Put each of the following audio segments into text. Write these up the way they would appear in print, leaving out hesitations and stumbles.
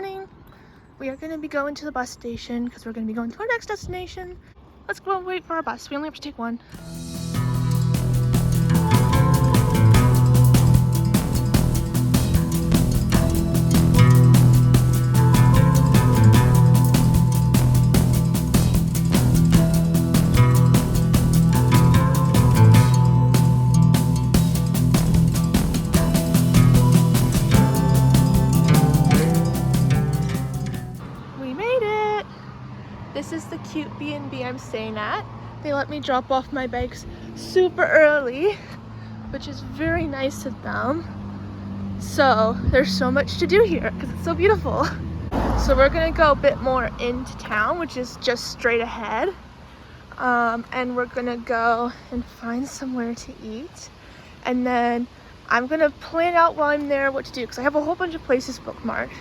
morning. We are going to be going to the bus station because we're going to be going to our next destination. Let's go and wait for our bus. We only have to take one. This is the cute B&B I'm staying at. They let me drop off my bags super early, which is very nice of them. So there's so much to do here because it's so beautiful. So we're gonna go a bit more into town, which is just straight ahead. And we're gonna go and find somewhere to eat. And then I'm gonna plan out while I'm there what to do because I have a whole bunch of places bookmarked.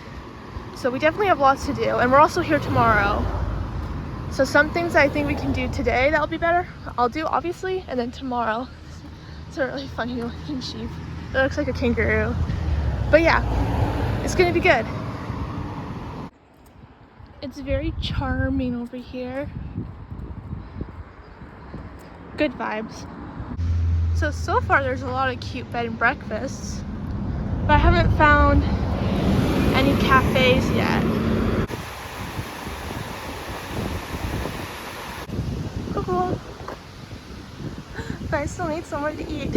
So we definitely have lots to do, and we're also here tomorrow. So some things I think we can do today that'll be better, I'll do obviously, and then tomorrow. It's a really funny looking sheep. It looks like a kangaroo. But yeah, it's gonna be good. It's very charming over here. Good vibes. So far there's a lot of cute bed and breakfasts, but I haven't found any cafes yet. Cool. But I still need somewhere to eat.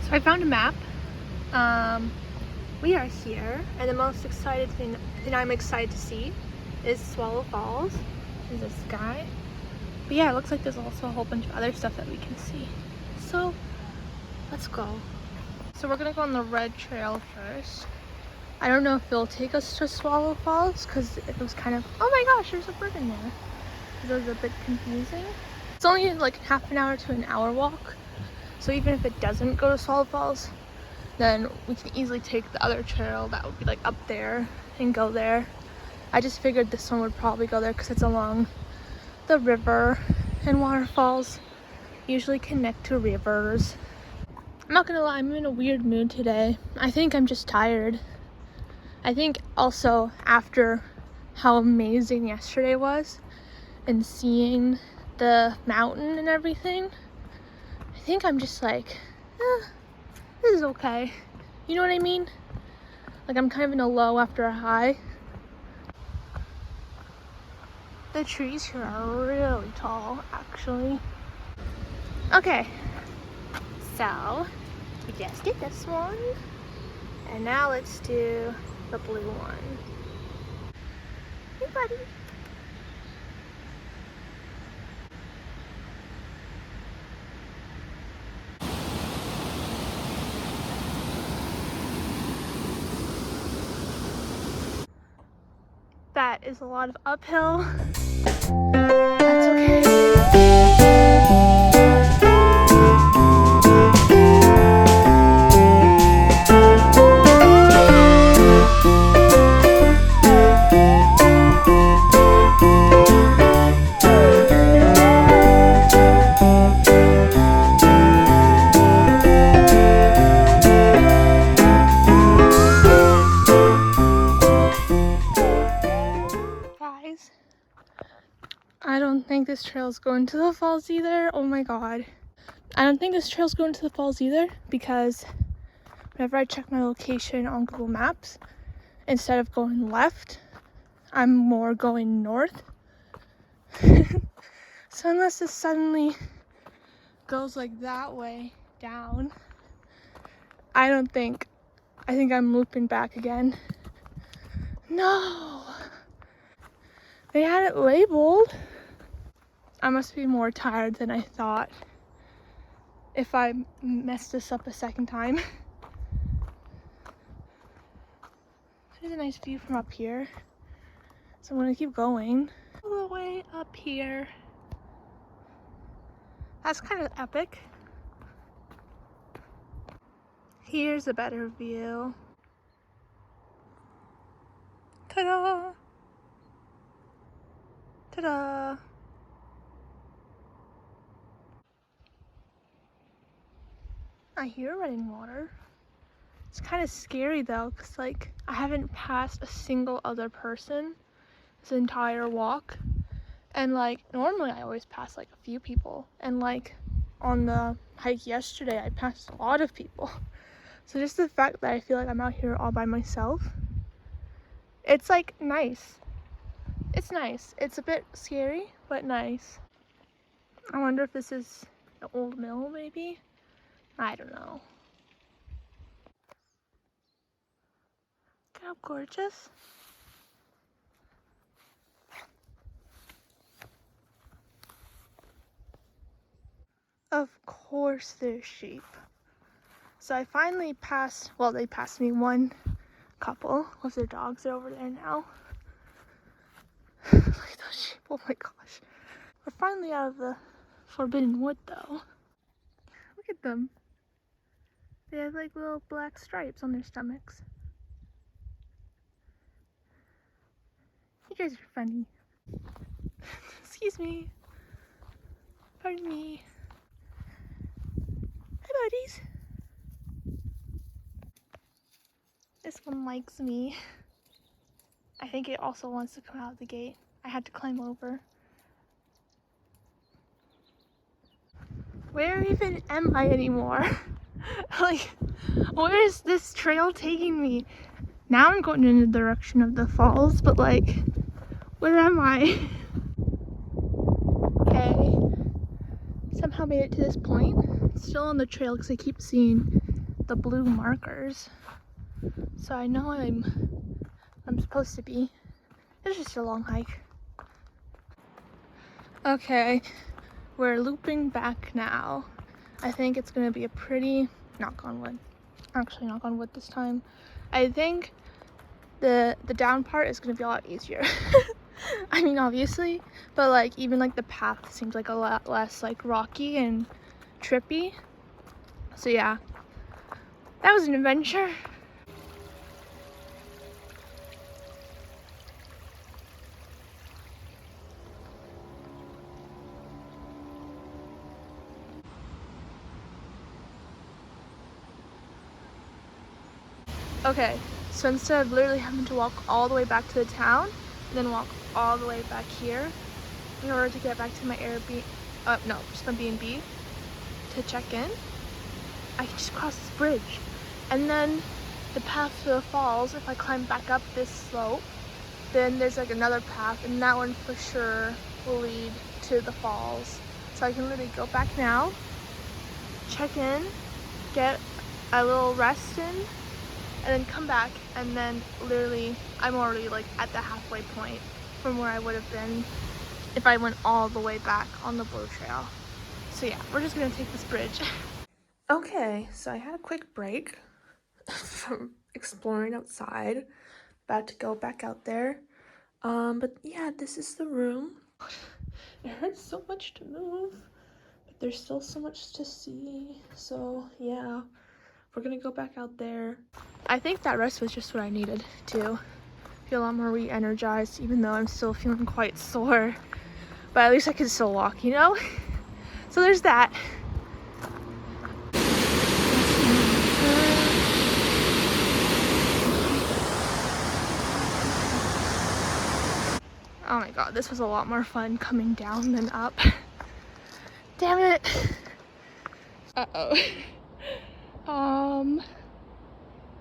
So I found a map. We are here, and the most excited thing I'm excited to see is Swallow Falls. Is this guy? But yeah, it looks like there's also a whole bunch of other stuff that we can see. So let's go. So we're gonna go on the red trail first. I don't know if it'll take us to Swallow Falls because it was kind of, oh my gosh, there's a bird in there. It was a bit confusing. It's only like half an hour to an hour walk. So even if it doesn't go to Swallow Falls, then we can easily take the other trail that would be like up there and go there. I just figured this one would probably go there because it's along the river, and waterfalls usually connect to rivers. I'm not gonna lie, I'm in a weird mood today. I think I'm just tired. I think also after how amazing yesterday was and seeing the mountain and everything, I think I'm just like, this is okay. You know what I mean? Like I'm kind of in a low after a high. The trees here are really tall, actually. Okay, so we just did this one, and now let's do the blue one. Hey, buddy. That is a lot of uphill. That's okay. I don't think this trail's going to the falls either. Oh my god. I don't think this trail's going to the falls either because whenever I check my location on Google Maps, instead of going left, I'm more going north. So unless this suddenly goes like that way down, I think I'm looping back again. No! They had it labeled. I must be more tired than I thought if I messed this up a second time. There's a nice view from up here. So I'm gonna keep going all the way up here. That's kind of epic. Here's a better view. Ta-da! Ta-da! I hear running water. It's kind of scary though, because like I haven't passed a single other person this entire walk. And like normally I always pass like a few people. And like on the hike yesterday, I passed a lot of people. So just the fact that I feel like I'm out here all by myself, it's like nice. It's nice. It's a bit scary, but nice. I wonder if this is an old mill maybe? I don't know. Look how gorgeous. Of course there's sheep. So I finally passed, well, they passed me one couple with their dogs. They're over there now. Look at those sheep, oh my gosh. We're finally out of the forbidden wood though. Look at them. They have like little black stripes on their stomachs. You guys are funny. Excuse me. Pardon me. Hi buddies. This one likes me. I think it also wants to come out of the gate. I had to climb over. Where even am I anymore? Like, where is this trail taking me? Now I'm going in the direction of the falls, but like, where am I? Okay. Somehow made it to this point. Still on the trail because I keep seeing the blue markers. So I know I'm supposed to be. It's just a long hike. Okay, we're looping back now. I think it's gonna be a pretty, knock on wood. Actually, knock on wood this time. I think the down part is gonna be a lot easier. I mean, obviously, but like even like the path seems like a lot less like rocky and trippy. So yeah, that was an adventure. Okay, so instead of literally having to walk all the way back to the town, and then walk all the way back here in order to get back to my Airbnb, no, just my B&B to check in, I can just cross this bridge. And then the path to the falls, if I climb back up this slope, then there's like another path, and that one for sure will lead to the falls. So I can literally go back now, check in, get a little rest in, and then come back, and then literally I'm already like at the halfway point from where I would have been if I went all the way back on the blue trail. So yeah, we're just gonna take this bridge. Okay, so I had a quick break from exploring outside, about to go back out there. But yeah, this is the room. It hurts so much to move, but there's still so much to see. So yeah, we're gonna go back out there. I think that rest was just what I needed to feel a lot more re-energized, even though I'm still feeling quite sore. But at least I can still walk, you know? So there's that. Oh my god, this was a lot more fun coming down than up. Damn it. Uh-oh.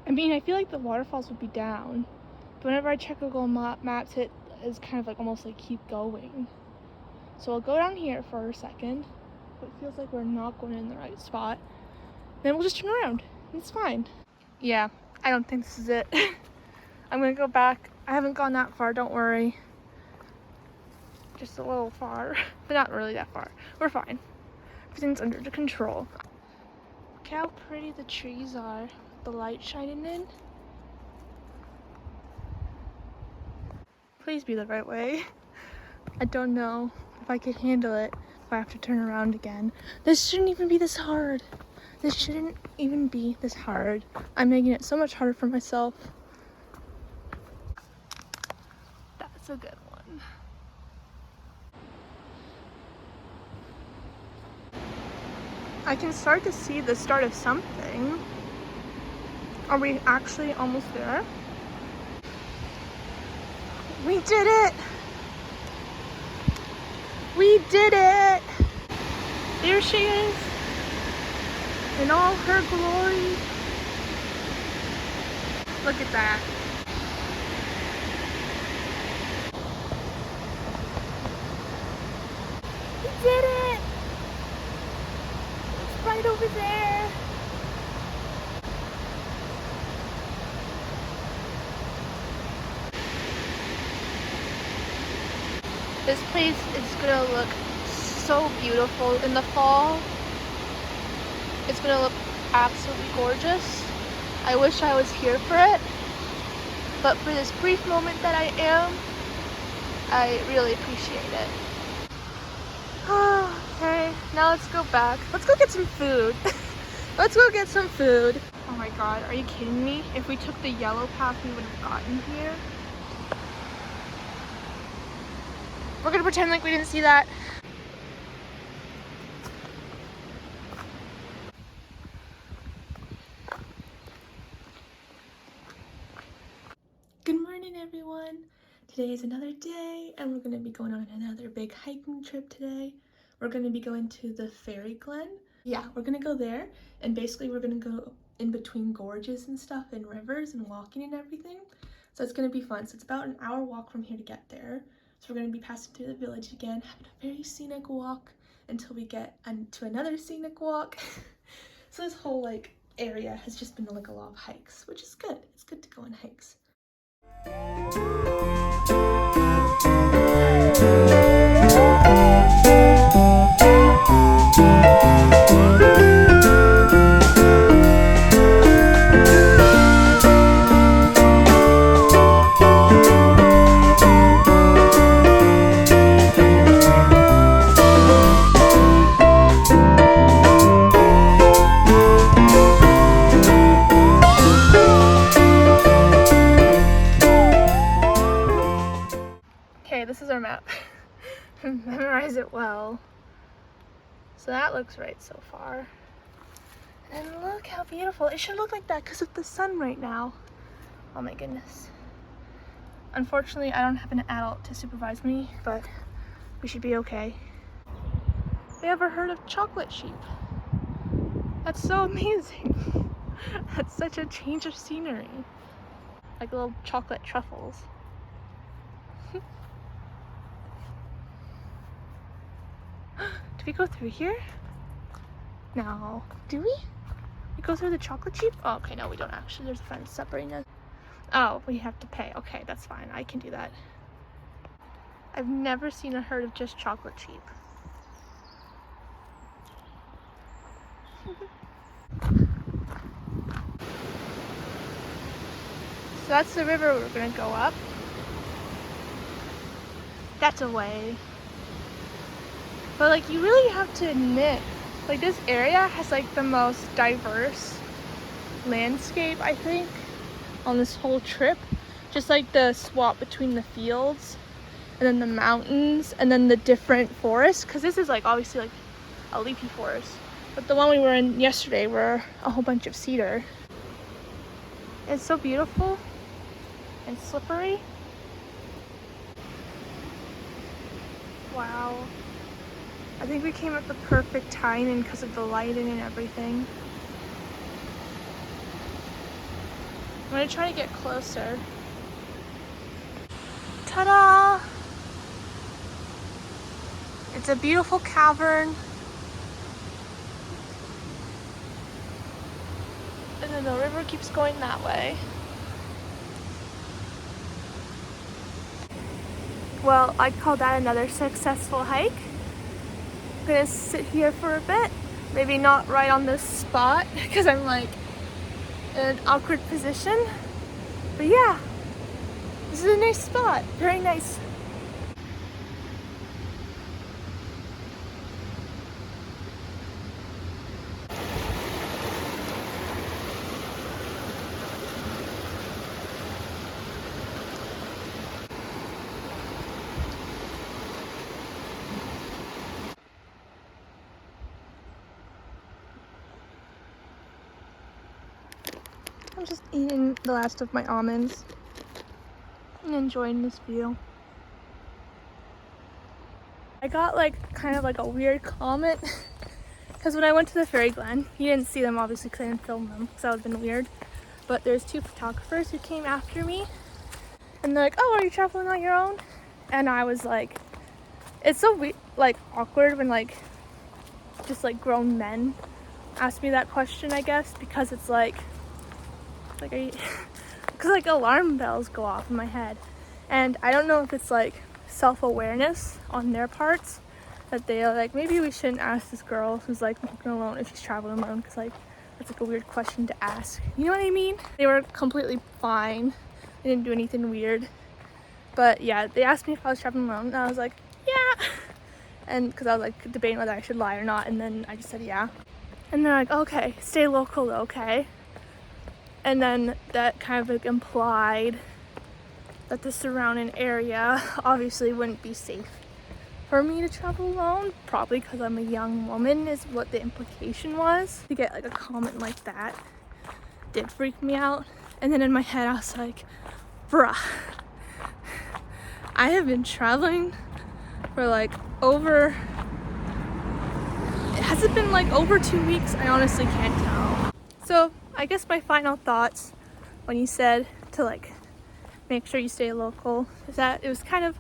I mean, I feel like the waterfalls would be down, but whenever I check Google Maps, it is kind of like almost like keep going. So I'll go down here for a second, but it feels like we're not going in the right spot. Then we'll just turn around. It's fine. Yeah, I don't think this is it. I'm gonna go back. I haven't gone that far, don't worry. Just a little far, but not really that far. We're fine. Everything's under control. Look how pretty the trees are with the light shining in. Please be the right way. I don't know if I could handle it if I have to turn around again. This shouldn't even be this hard. This shouldn't even be this hard. I'm making it so much harder for myself. That's a good one. I can start to see the start of something. Are we actually almost there? We did it! We did it! There she is in all her glory. Look at that. We did it! It's right over there. This place is gonna look so beautiful in the fall. It's gonna look absolutely gorgeous. I wish I was here for it, but for this brief moment that I am, I really appreciate it. Okay, now let's go back. Let's go get some food. Let's go get some food. Oh my god, are you kidding me? If we took the yellow path, we would have gotten here. We're gonna pretend like we didn't see that. Good morning, everyone. Today is another day, and we're gonna be going on another big hiking trip today. We're gonna be going to the Fairy Glen. Yeah, we're gonna go there, and basically we're gonna go in between gorges and stuff and rivers and walking and everything. So it's gonna be fun. So it's about an hour walk from here to get there. So we're gonna be passing through the village again, having a very scenic walk until we get to another scenic walk. So this whole like area has just been like a lot of hikes, which is good. It's good to go on hikes. This is our map. Memorize it well. So that looks right so far. And look how beautiful. It should look like that because of the sun right now. Oh my goodness. Unfortunately, I don't have an adult to supervise me, but we should be okay. Have you ever heard of chocolate sheep? That's so amazing. That's such a change of scenery. Like little chocolate truffles. Do we go through here? No. Do we? We go through the chocolate sheep? Oh, okay, no, we don't actually. There's a fence separating us. Oh, we have to pay. Okay, that's fine. I can do that. I've never seen a herd of just chocolate sheep. So that's the river we're gonna go up. That's a way. But like, you really have to admit, like, this area has like the most diverse landscape, I think, on this whole trip. Just like the swap between the fields and then the mountains and then the different forests, because this is like obviously like a leafy forest, but the one we were in yesterday were a whole bunch of cedar. It's so beautiful and slippery. Wow. I think we came at the perfect timing because of the lighting and everything. I'm gonna try to get closer. Ta-da! It's a beautiful cavern. And then the river keeps going that way. Well, I'd call that another successful hike. I'm gonna sit here for a bit. Maybe not right on this spot because I'm like in an awkward position. But yeah, this is a nice spot. Very nice. just eating the last of my almonds and enjoying this view. I got like kind of like a weird comment because when I went to the fairy glen, you didn't see them obviously because I didn't film them, because that would have been weird. But there's two photographers who came after me and they're like, oh, are you traveling on your own? And I was like, it's so like awkward when like just like grown men ask me that question, I guess, because it's like are you because like alarm bells go off in my head, and I don't know if it's like self-awareness on their parts that they are like, maybe we shouldn't ask this girl who's like walking alone if she's traveling alone, because like that's like a weird question to ask, you know what I mean? They were completely fine, they didn't do anything weird, but yeah, they asked me if I was traveling alone and I was like, yeah, and because I was like debating whether I should lie or not, and then I just said yeah, and they're like, okay, stay local though, okay? And then that kind of like implied that the surrounding area obviously wouldn't be safe for me to travel alone, probably because I'm a young woman is what the implication was. To get like a comment like that did freak me out. And then in my head I was like, bruh, I have been traveling for like has it been like over 2 weeks? I honestly can't tell. So I guess my final thoughts when you said to like make sure you stay local is that it was kind of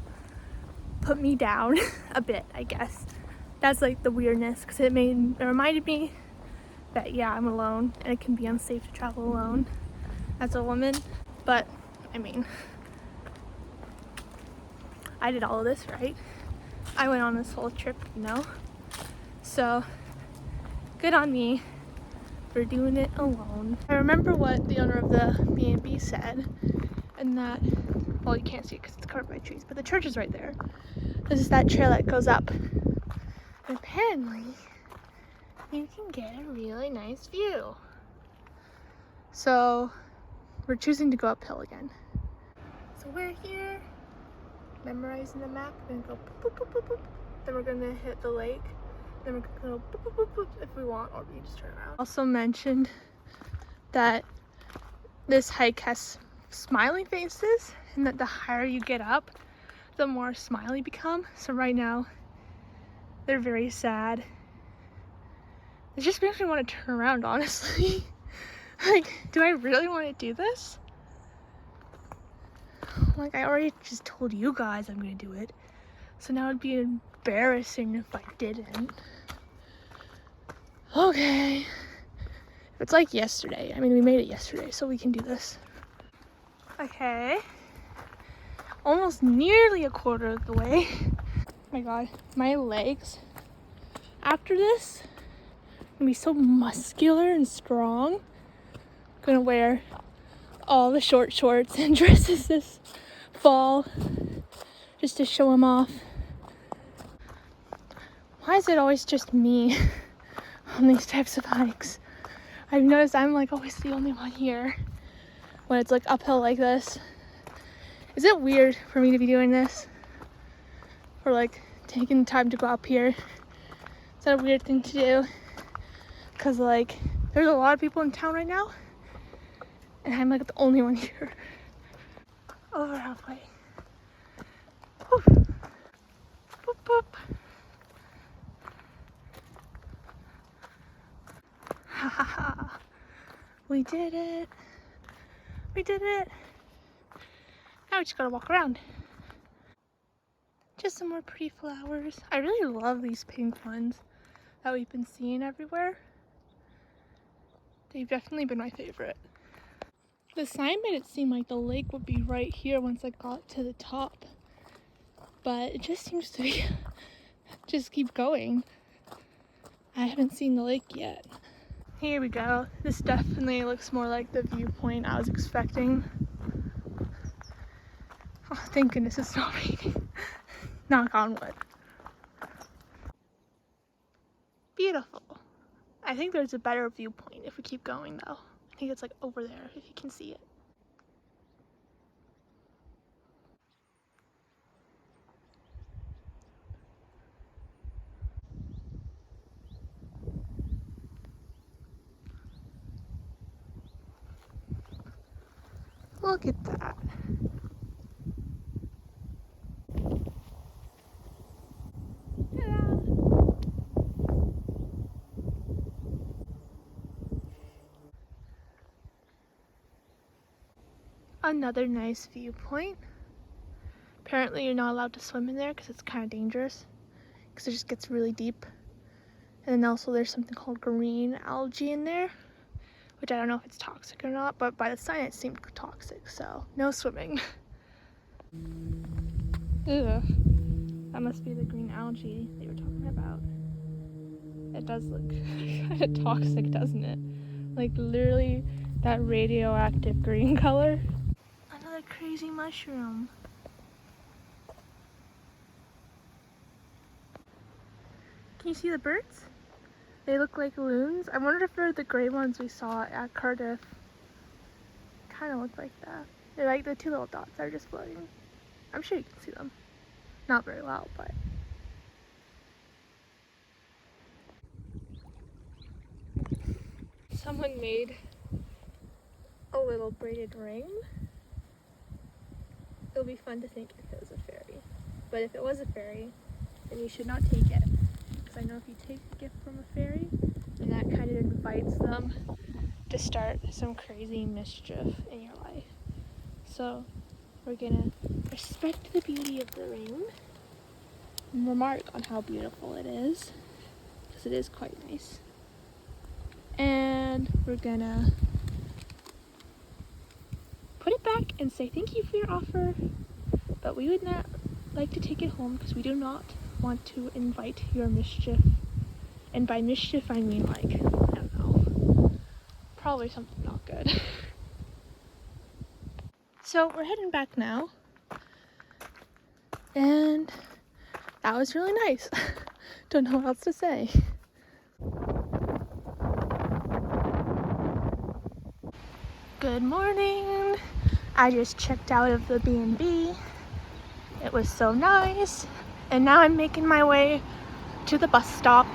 put me down a bit, I guess. That's like the weirdness, because it reminded me that yeah, I'm alone and it can be unsafe to travel alone as a woman. But I mean, I did all of this, right? I went on this whole trip, you know? So good on me for doing it alone. I remember what the owner of the B&B said, and that, well, you can't see it because it's covered by trees, but the church is right there. This is that trail that goes up. And apparently, you can get a really nice view. So, we're choosing to go uphill again. So we're here, memorizing the map. We're gonna go boop, boop, boop, boop, boop. Then we're gonna hit the lake. Then we're gonna go boop, boop, boop, boop if we want, or we just turn around. Also mentioned that this hike has smiley faces, and that the higher you get up, the more smiley become. So right now, they're very sad. It just makes me want to turn around, honestly. Like, do I really want to do this? Like, I already just told you guys I'm gonna do it. So now it'd be embarrassing if I didn't. Okay. If it's like yesterday, I mean, we made it yesterday, so we can do this. Okay. Almost nearly a quarter of the way. Oh my god, my legs after this are gonna be so muscular and strong. I'm gonna wear all the short shorts and dresses this fall just to show them off. Why is it always just me on these types of hikes? I've noticed I'm like always the only one here when it's like uphill like this. Is it weird for me to be doing this? Or like taking the time to go up here? Is that a weird thing to do? Because like there's a lot of people in town right now and I'm like the only one here. Over halfway. Whew. Boop, boop. Ha ha ha. We did it. We did it. Now we just gotta walk around. Just some more pretty flowers. I really love these pink ones that we've been seeing everywhere. They've definitely been my favorite. The sign made it seem like the lake would be right here once I got to the top. But it just seems to be, just keep going. I haven't seen the lake yet. Here we go. This definitely looks more like the viewpoint I was expecting. Oh, thank goodness it's not raining. Knock on wood. Beautiful. I think there's a better viewpoint if we keep going though. I think it's like over there if you can see it. Look at that. Ta-da. Another nice viewpoint. Apparently you're not allowed to swim in there because it's kind of dangerous because it just gets really deep. And then also there's something called green algae in there, which I don't know if it's toxic or not, but by the sign it seemed toxic, so no swimming. Ugh. That must be the green algae they were talking about. It does look kind of toxic, doesn't it? Like literally that radioactive green color. Another crazy mushroom. Can you see the birds? They look like loons. I wonder if they're the gray ones we saw at Cardiff. Kind of look like that. They're like the two little dots that are just floating. I'm sure you can see them. Not very well, but. Someone made a little braided ring. It would be fun to think if it was a fairy. But if it was a fairy, then you should not take it. Because I know if you take a gift from a fairy, then that kind of invites them to start some crazy mischief in your life. So we're gonna respect the beauty of the ring and remark on how beautiful it is, because it is quite nice. And we're gonna put it back and say thank you for your offer, but we would not like to take it home because we do not want to invite your mischief. And by mischief I mean like, I don't know, probably something not good. So we're heading back now, and that was really nice. Don't know what else to say. Good morning. I just checked out of the B&B. It was so nice. And now I'm making my way to the bus stop.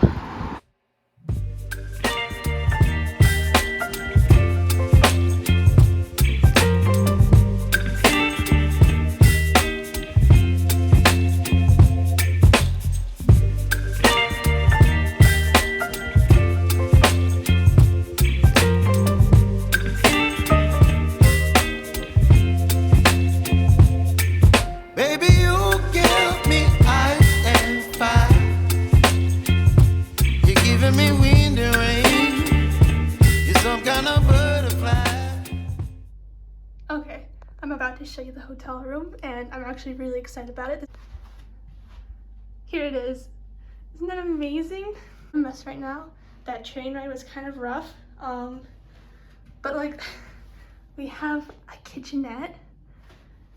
Okay, I'm about to show you the hotel room, and I'm actually really excited about it. Here it is. Isn't that amazing? I'm a mess right now. That train ride was kind of rough, but like, we have a kitchenette,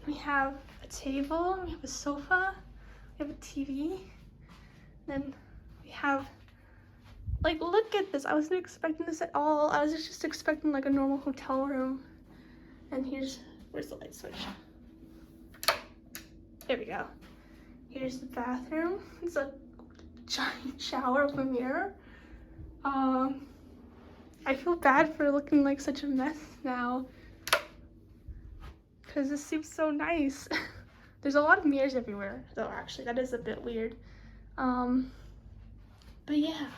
we have a table, we have a sofa, we have a TV, then we have, like, look at this. I wasn't expecting this at all. I was just expecting like a normal hotel room. And where's the light switch? There we go. Here's the bathroom. It's a giant shower with a mirror. I feel bad for looking like such a mess now, because this seems so nice. There's a lot of mirrors everywhere, though, actually. That is a bit weird. But yeah,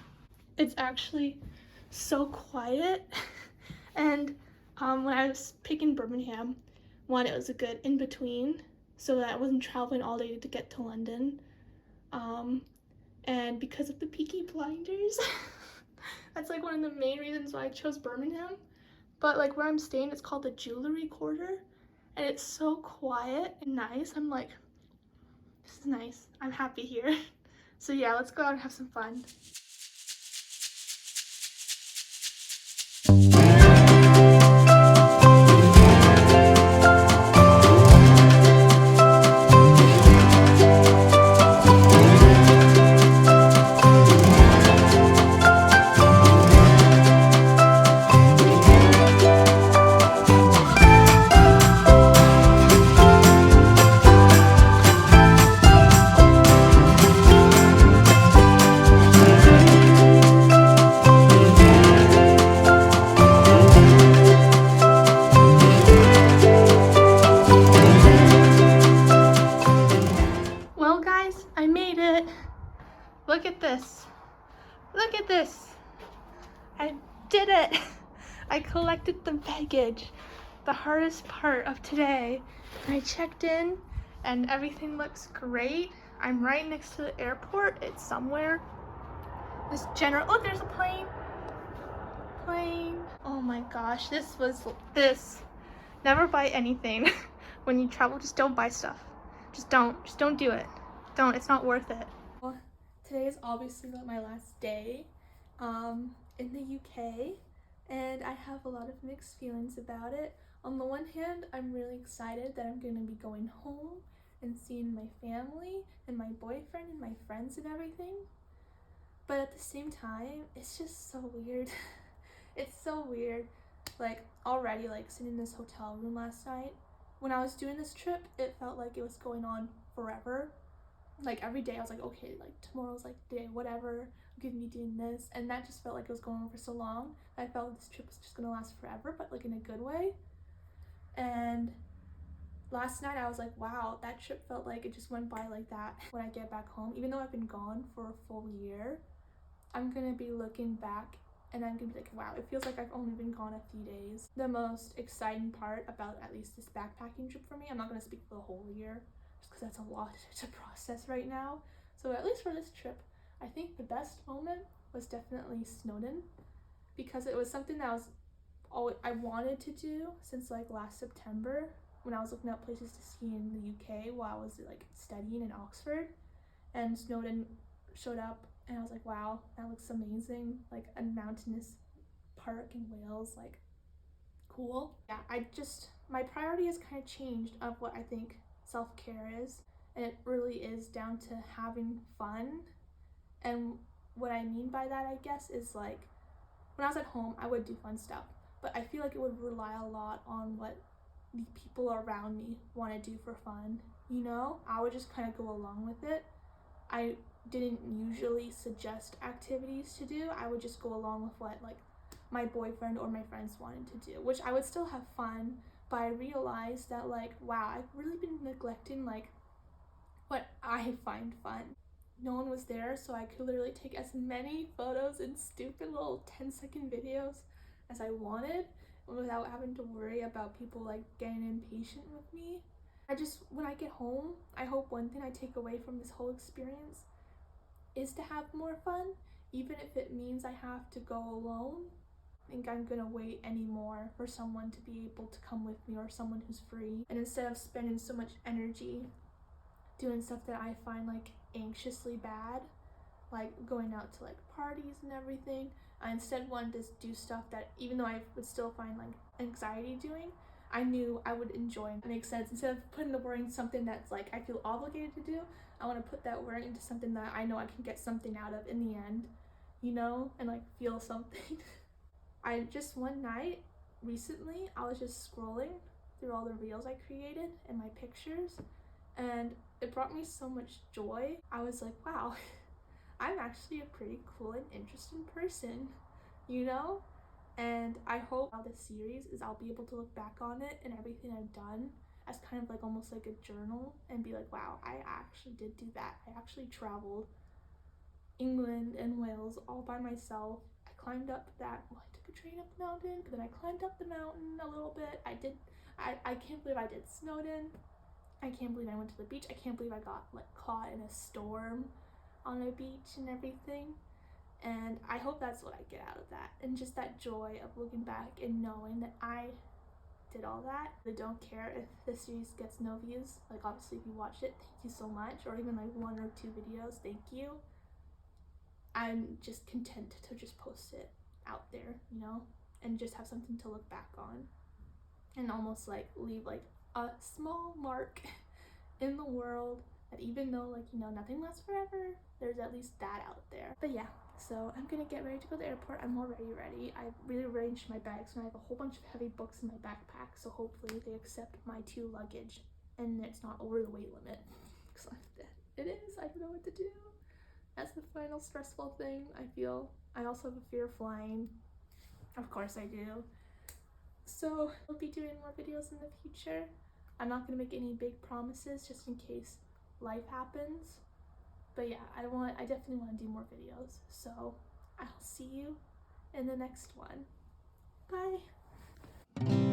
it's actually so quiet. And when I was picking Birmingham, one, it was a good in-between so that I wasn't traveling all day to get to London. And because of the Peaky Blinders, that's like one of the main reasons why I chose Birmingham. But like where I'm staying, it's called the Jewellery Quarter, and it's so quiet and nice. I'm like, this is nice. I'm happy here. So yeah, let's go out and have some fun. Look at this. I did it. I collected the baggage. The hardest part of today. I checked in and everything looks great. I'm right next to the airport. It's somewhere. This general, oh, there's a plane. Oh my gosh, this. Never buy anything. When you travel, just don't buy stuff. Just don't do it. Don't, it's not worth it. Well, today is obviously my last day in the UK, and I have a lot of mixed feelings about it. On the one hand, I'm really excited that I'm gonna be going home and seeing my family and my boyfriend and my friends and everything. But at the same time, it's just so weird. It's so weird. Like, already, like, sitting in this hotel room last night, when I was doing this trip, it felt like it was going on forever. Like, every day I was like, okay, like, tomorrow's like day, whatever, I'm gonna be doing this. And that just felt like it was going on for so long. I felt like this trip was just gonna last forever, but like in a good way. And last night I was like, wow, that trip felt like it just went by like that. When I get back home, even though I've been gone for a full year, I'm gonna be looking back and I'm gonna be like, wow, it feels like I've only been gone a few days. The most exciting part about at least this backpacking trip for me, I'm not gonna speak for the whole year just because that's a lot to process right now. So at least for this trip, I think the best moment was definitely Snowdon, because it was something that I wanted to do since like last September when I was looking at places to ski in the UK while I was like studying in Oxford, and Snowdon showed up and I was like, wow, that looks amazing, like a mountainous park in Wales, like cool. Yeah, my priority has kind of changed of what I think self-care is, and it really is down to having fun. And what I mean by that, I guess, is like when I was at home I would do fun stuff, but I feel like it would rely a lot on what the people around me want to do for fun, you know? I would just kind of go along with it. I didn't usually suggest activities to do. I would just go along with what like my boyfriend or my friends wanted to do, which I would still have fun, but I realized that like, wow, I've really been neglecting like what I find fun. No one was there, so I could literally take as many photos and stupid little 10-second videos as I wanted without having to worry about people like getting impatient with me. When I get home, I hope one thing I take away from this whole experience is to have more fun, even if it means I have to go alone. I think I'm gonna wait anymore for someone to be able to come with me or someone who's free. And instead of spending so much energy doing stuff that I find like anxiously bad, like going out to like parties and everything, I instead wanted to do stuff that, even though I would still find like anxiety doing, I knew I would enjoy. It makes sense. Instead of putting the work into something that's like I feel obligated to do, I want to put that work into something that I know I can get something out of in the end, you know, and like feel something. I just one night recently, I was just scrolling through all the reels I created and my pictures, and it brought me so much joy. I was like, wow, I'm actually a pretty cool and interesting person, you know? And I hope how this series is I'll be able to look back on it and everything I've done as kind of like almost like a journal and be like, wow, I actually did do that. I actually traveled England and Wales all by myself. I climbed up that, well, I took a train up the mountain, but then I climbed up the mountain a little bit. I can't believe I did Snowdon. I can't believe I went to the beach. I can't believe I got like caught in a storm on a beach and everything. And I hope that's what I get out of that, and just that joy of looking back and knowing that I did all that. I don't care if the series gets no views. Like, obviously if you watched it, thank you so much, or even like 1 or 2 videos, thank you. I'm just content to just post it out there, you know, and just have something to look back on and almost like leave like a small mark in the world, that even though like, you know, nothing lasts forever, there's at least that out there. But yeah, so I'm gonna get ready to go to the airport. I'm already ready. I rearranged my bags and I have a whole bunch of heavy books in my backpack, so hopefully they accept my 2 luggage and it's not over the weight limit, because it is. I don't know what to do. That's the final stressful thing, I feel. I also have a fear of flying. Of course I do. So I'll be doing more videos in the future. I'm not gonna make any big promises just in case life happens. But yeah, I definitely want to do more videos. So I'll see you in the next one. Bye.